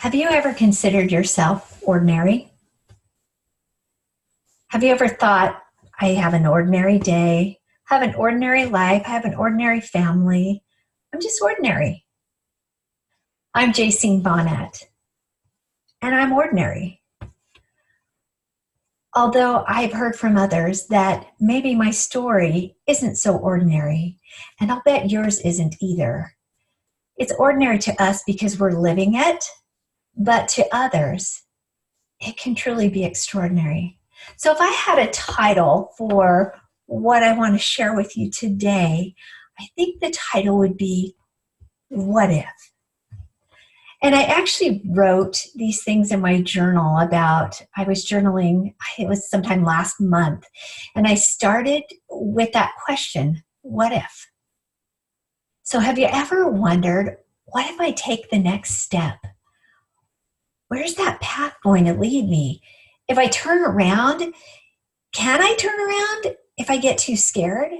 Have you ever considered yourself ordinary? Have you ever thought, I have an ordinary day, I have an ordinary life, I have an ordinary family. I'm just ordinary. I'm Jacine Bonnet, and I'm ordinary. Although I've heard from others that maybe my story isn't so ordinary, and I'll bet yours isn't either. It's ordinary to us because we're living it, but to others, it can truly be extraordinary. So if I had a title for what I want to share with you today, I think the title would be, What If? And I actually wrote these things in my journal I was journaling, it was sometime last month, and I started with that question, what if? So have you ever wondered, what if I take the next step? Where's that path going to lead me? If I turn around, can I turn around if I get too scared?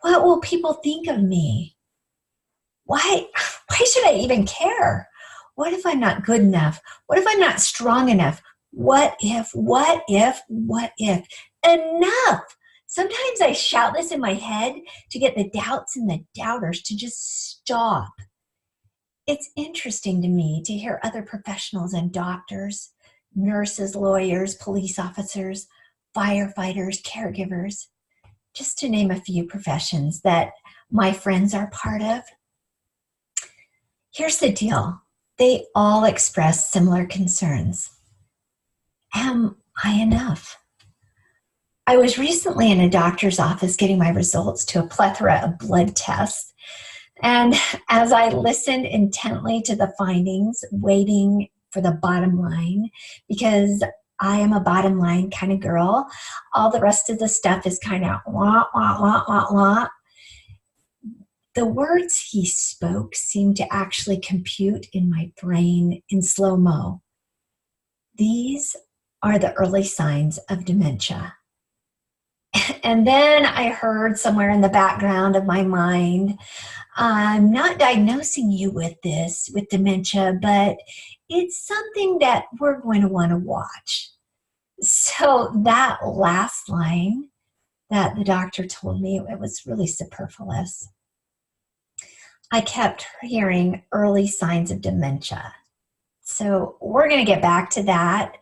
What will people think of me? Why should I even care? What if I'm not good enough? What if I'm not strong enough? What if? Enough! Sometimes I shout this in my head to get the doubts and the doubters to just stop. It's interesting to me to hear other professionals and doctors, nurses, lawyers, police officers, firefighters, caregivers, just to name a few professions that my friends are part of. Here's the deal. They all express similar concerns. Am I enough? I was recently in a doctor's office getting my results to a plethora of blood tests. And as I listened intently to the findings, waiting for the bottom line, because I am a bottom line kind of girl, all the rest of the stuff is kind of wah, wah, wah, wah, wah. The words he spoke seemed to actually compute in my brain in slow-mo. These are the early signs of dementia. And then I heard somewhere in the background of my mind, I'm not diagnosing you with dementia, but it's something that we're going to want to watch. So that last line that the doctor told me, it was really superfluous. I kept hearing early signs of dementia. So we're going to get back to that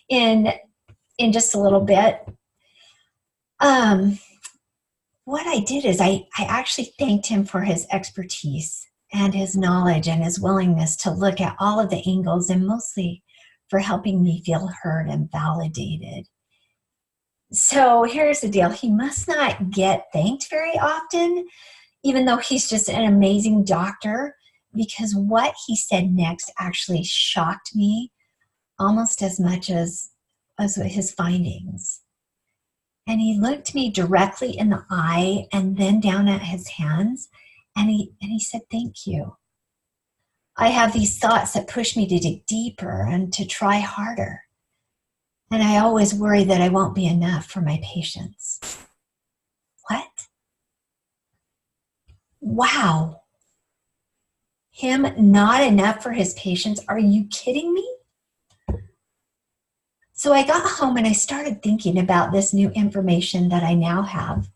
in just a little bit. What I did is I actually thanked him for his expertise and his knowledge and his willingness to look at all of the angles, and mostly for helping me feel heard and validated. So here's the deal. He must not get thanked very often, even though he's just an amazing doctor, because what he said next actually shocked me almost as much as his findings. And he looked me directly in the eye and then down at his hands, and he said, thank you. I have these thoughts that push me to dig deeper and to try harder. And I always worry that I won't be enough for my patients. What? Wow. Him not enough for his patients? Are you kidding me? So I got home and I started thinking about this new information that I now have.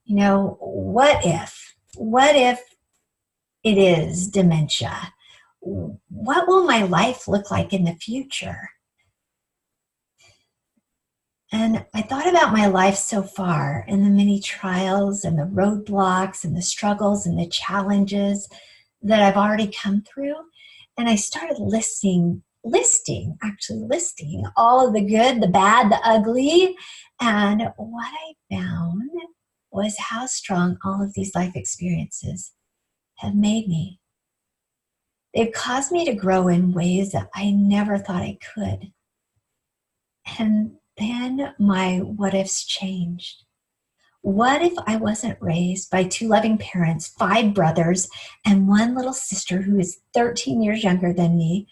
You know, what if? What if it is dementia? What will my life look like in the future? And I thought about my life so far and the many trials and the roadblocks and the struggles and the challenges that I've already come through. And I started listing all of the good, the bad, the ugly. And what I found was how strong all of these life experiences have made me. They've caused me to grow in ways that I never thought I could. And then my what ifs changed. What if I wasn't raised by two loving parents, 5 brothers, and 1 little sister who is 13 years younger than me,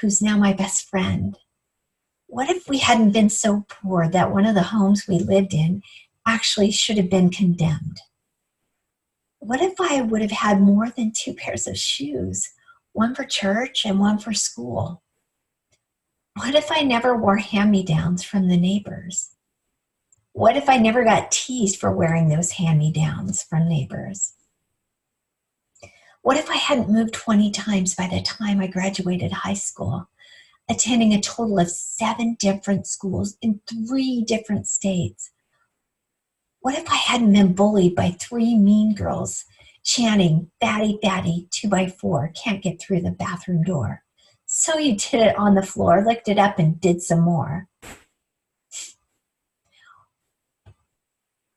who's now my best friend? What if we hadn't been so poor that one of the homes we lived in actually should have been condemned? What if I would have had more than 2 pairs of shoes, one for church and one for school? What if I never wore hand-me-downs from the neighbors? What if I never got teased for wearing those hand-me-downs from neighbors? What if I hadn't moved 20 times by the time I graduated high school, attending a total of 7 different schools in 3 different states? What if I hadn't been bullied by 3 mean girls chanting, "Fatty, fatty, 2x4, can't get through the bathroom door"? So you did it on the floor, licked it up, and did some more.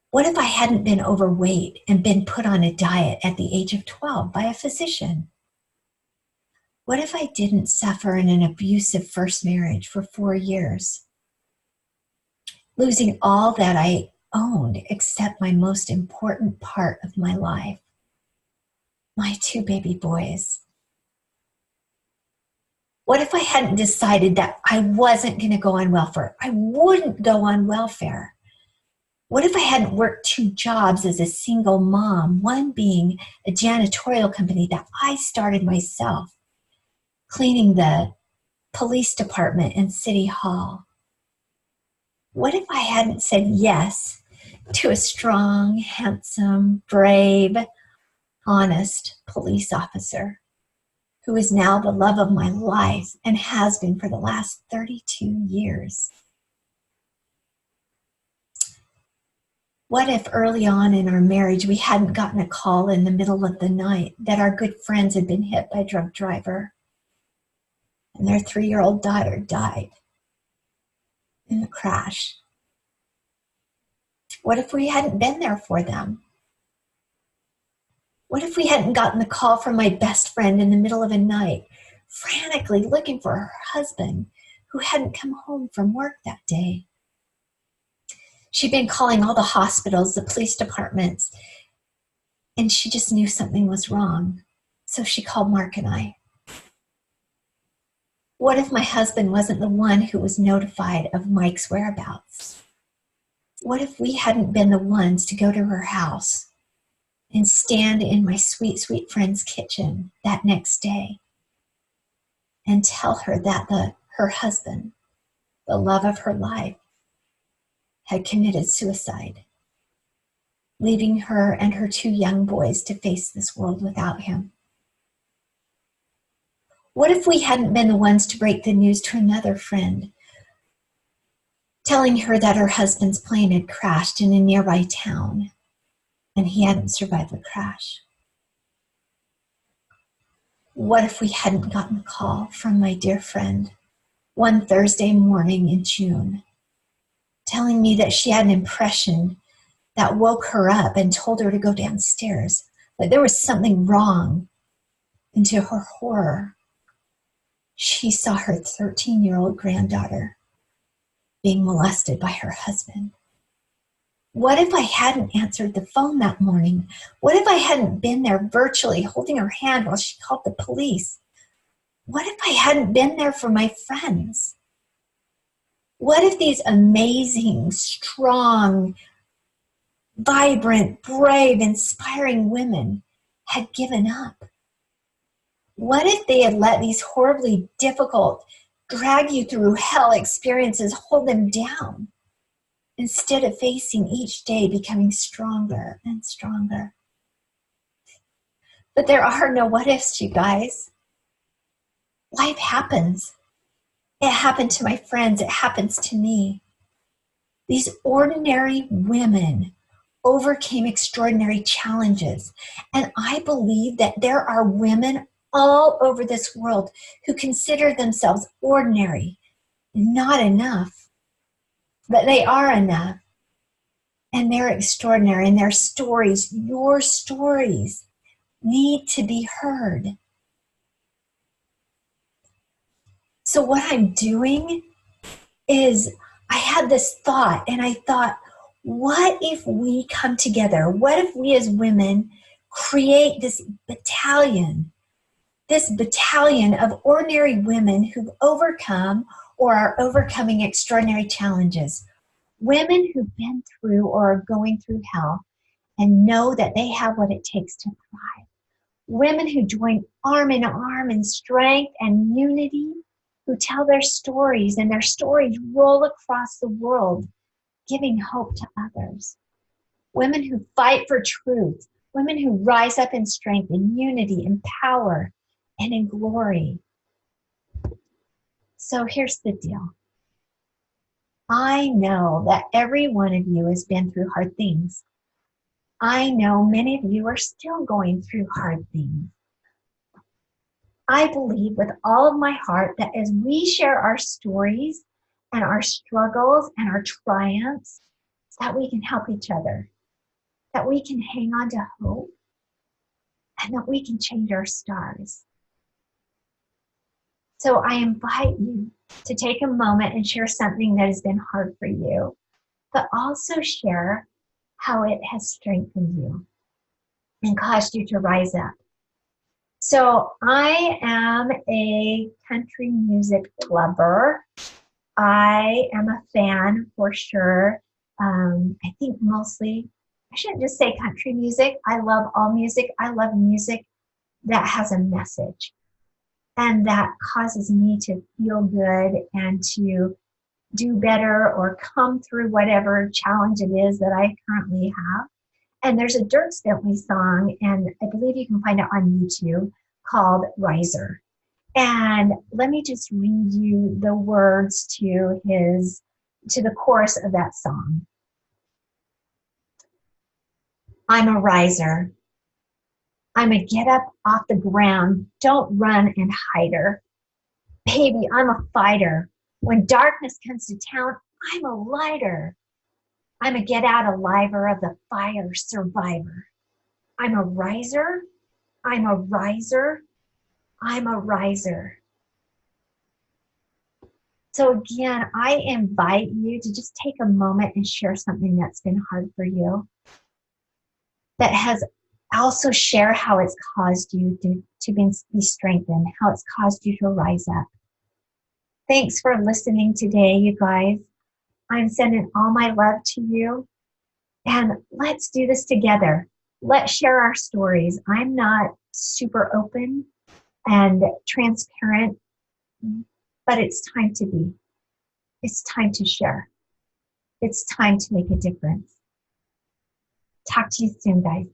What if I hadn't been overweight and been put on a diet at the age of 12 by a physician? What if I didn't suffer in an abusive first marriage for 4 years, losing all that I owned except my most important part of my life, my 2 baby boys? What if I hadn't decided that I wasn't going to go on welfare? I wouldn't go on welfare. What if I hadn't worked 2 jobs as a single mom, one being a janitorial company that I started myself, cleaning the police department and city hall? What if I hadn't said yes to a strong, handsome, brave, honest police officer who is now the love of my life and has been for the last 32 years? What if early on in our marriage we hadn't gotten a call in the middle of the night that our good friends had been hit by a drunk driver and their 3-year-old daughter died in the crash? What if we hadn't been there for them? What if we hadn't gotten the call from my best friend in the middle of a night, frantically looking for her husband who hadn't come home from work that day? She'd been calling all the hospitals, the police departments, and she just knew something was wrong. So she called Mark and I. What if my husband wasn't the one who was notified of Mike's whereabouts? What if we hadn't been the ones to go to her house and stand in my sweet, sweet friend's kitchen that next day and tell her that her husband, the love of her life, had committed suicide, leaving her and her 2 young boys to face this world without him? What if we hadn't been the ones to break the news to another friend, telling her that her husband's plane had crashed in a nearby town and he hadn't survived the crash? What if we hadn't gotten a call from my dear friend one Thursday morning in June, telling me that she had an impression that woke her up and told her to go downstairs, that there was something wrong, and to her horror, she saw her 13-year-old granddaughter being molested by her husband? What if I hadn't answered the phone that morning? What if I hadn't been there virtually holding her hand while she called the police? What if I hadn't been there for my friends? What if these amazing, strong, vibrant, brave, inspiring women had given up? What if they had let these horribly difficult, drag you through hell experiences hold them down, instead of facing each day becoming stronger and stronger? But there are no what ifs, you guys. Life happens. It happened to my friends. It happens to me. These ordinary women overcame extraordinary challenges. And I believe that there are women all over this world who consider themselves ordinary, not enough, but they are enough. And they're extraordinary. And their stories, your stories, need to be heard. So what I'm doing is, I had this thought, and I thought, what if we come together? What if we as women create this battalion of ordinary women who've overcome or are overcoming extraordinary challenges? Women who've been through or are going through hell and know that they have what it takes to thrive. Women who join arm in arm in strength and unity who tell their stories, and their stories roll across the world, giving hope to others. Women who fight for truth, women who rise up in strength, in unity, in power, and in glory. So here's the deal. I know that every one of you has been through hard things. I know many of you are still going through hard things. I believe with all of my heart that as we share our stories and our struggles and our triumphs, that we can help each other, that we can hang on to hope, and that we can change our stars. So I invite you to take a moment and share something that has been hard for you, but also share how it has strengthened you and caused you to rise up. So I am a country music lover. I am a fan for sure. I think mostly, I shouldn't just say country music. I love all music. I love music that has a message and that causes me to feel good and to do better or come through whatever challenge it is that I currently have. And there's a Dirk Bentley song, and I believe you can find it on YouTube, called Riser. And let me just read you the words to the chorus of that song. I'm a riser. I'm a get up off the ground. Don't run and hide her. Baby, I'm a fighter. When darkness comes to town, I'm a lighter. I'm a get out aliver of the fire survivor. I'm a riser. I'm a riser. I'm a riser. So again, I invite you to just take a moment and share something that's been hard for you, that has also share how it's caused you to be strengthened, how it's caused you to rise up. Thanks for listening today, you guys. I'm sending all my love to you, and let's do this together. Let's share our stories. I'm not super open and transparent, but it's time to be. It's time to share. It's time to make a difference. Talk to you soon, guys.